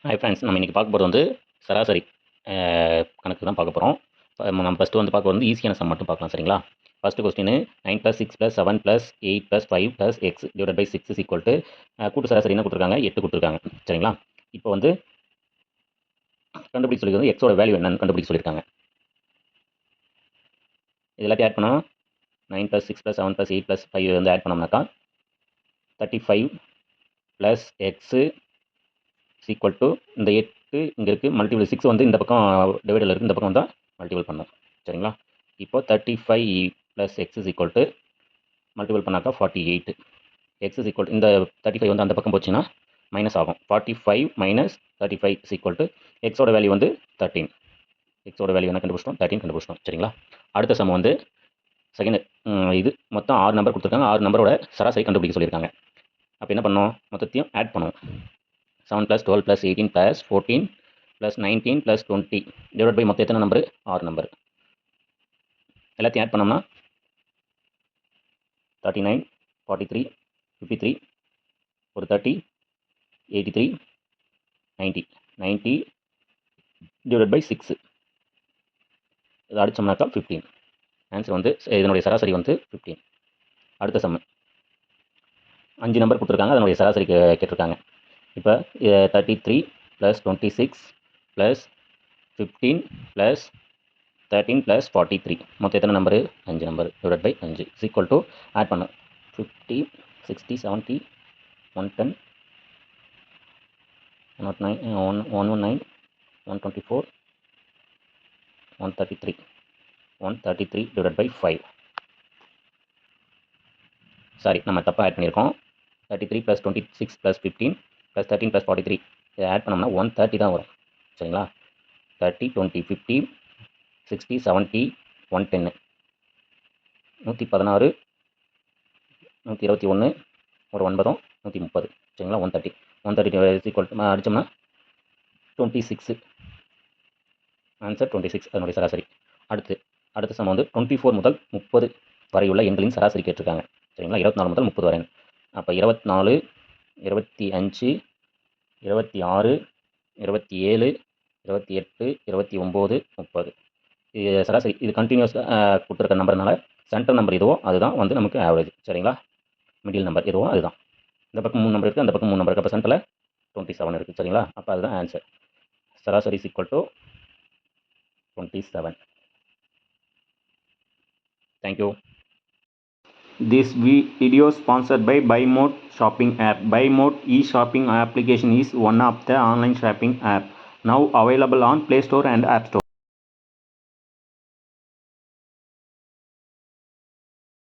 Hi friends, நம்ம இன்றைக்கி பார்க்க போகிறது வந்து சராசரி கணக்கு தான் பார்க்க போகிறோம். நம்ம ஃபஸ்ட்டு வந்து பார்க்க வந்து ஈஸியான சம் மட்டும் பார்க்கலாம். சரிங்களா? ஃபஸ்ட்டு கொஸ்டின் 9 + 6 + 7 + 8 + 5 + x / 6 கூட்டு சராசரி என்ன கொடுத்துருக்காங்க? 8 கொடுத்துருக்காங்க. சரிங்களா? இப்போ வந்து கண்டுபிடிக்க சொல்லியிருக்காங்க. எக்ஸோட வேல்யூ என்னன்னு கண்டுபிடிக்க சொல்லியிருக்காங்க. இது எல்லாத்தையும் ஆட் பண்ணால் 9 + 6 + 7 + 8 + 5 வந்து ஆட் பண்ணோம்னாக்கா 35 + x இந்த 8 இங்கே இருக்குது, மல்டிபிள் 6 வந்து இந்த பக்கம் டிவைடில் இருக்குது, இந்த பக்கம் வந்தால் மல்டிபிள் பண்ணணும். சரிங்களா? இப்போ 35 + x மல்டிபிள் பண்ணாக்கா 48. x இந்த 35 வந்து அந்த பக்கம் போச்சுன்னா மைனஸ் ஆகும். 45 - 35 எக்ஸோட வேல்யூ வந்து 13. எக்ஸோட வேல்யூ என்ன கண்டுபிடிச்சிட்டோம்? 13 கண்டுபிடிச்சிட்டோம். சரிங்களா? அடுத்த சம் வந்து செகண்ட், இது மொத்தம் 6 நம்பர் கொடுத்துருக்காங்க. 6 நம்பரோட சராசரி கண்டுபிடிக்க சொல்லியிருக்காங்க. அப்போ என்ன பண்ணோம்? மொத்தத்தையும் ஆட் பண்ணுவோம். 7 + 12 + 18 + 14 + 19 + 20 டிவைட் பை மொத்தம் எத்தனை நம்பர்? 6 நம்பர். எல்லாத்தையும் ஆட் பண்ணோம்னா 39, 43, 53, ஒரு 30, 83, 90. 90 டிவைட் பை 6 இதை அடித்தோம்னாக்கா 15. ஆன்சர் வந்து இதனுடைய சராசரி வந்து 15. அடுத்த சம் 5 நம்பர் கொடுத்துருக்காங்க, அதனுடைய சராசரி கேட்டிருக்காங்க. இப்போ 33 + 26 + 15 + 13 + 43 மொத்தம் எத்தனை number? 5 number divide by 5 = add பண்ணும். 50, 60, 70, 110, 109, 119, 124, 133. 133 டிவைட் பை 5. சாரி, நம்ம தப்பாக ஆட் பண்ணியிருக்கோம். 33 + 26 + 15 + 13 + 43 இதை ஆட் பண்ணோம்னா 130 தான் வரும். சரிங்களா? 30, 20, 50, 60, 70, 110, 116, 121, ஒரு 9, 130. சரிங்களா? 130 அடித்தோம்னா 26. ஆன்சர் 26, அதனுடைய சராசரி. அடுத்த சம் வந்து 24 முதல் 30 வரையுள்ள எண்களின் சராசரி கேட்டிருக்காங்க. சரிங்களா? 24 முதல் 30 வரை. அப்போ 24, 25, 26, 27, 28, 29, 30. இது சராசரி. இது கண்டினியூஸ் கொடுத்துருக்க நம்பர்னால சென்டர் நம்பர் எதுவோ அதுதான் வந்து நமக்கு ஆவரேஜ். சரிங்களா? மிடில் நம்பர் எதுவோ அதுதான். இந்த பக்கம் 3 நம்பர் இருக்குது, அந்த பக்கம் 3 நம்பர் இருக்குது. அப்போ சென்டரில் 27 இருக்குது. சரிங்களா? அப்போ அதுதான் ஆன்சர். சராசரி = 27. Thank you. This video sponsored by BuyMode shopping app. BuyMode e-shopping application is one of the online shopping app now available on Play Store and App Store.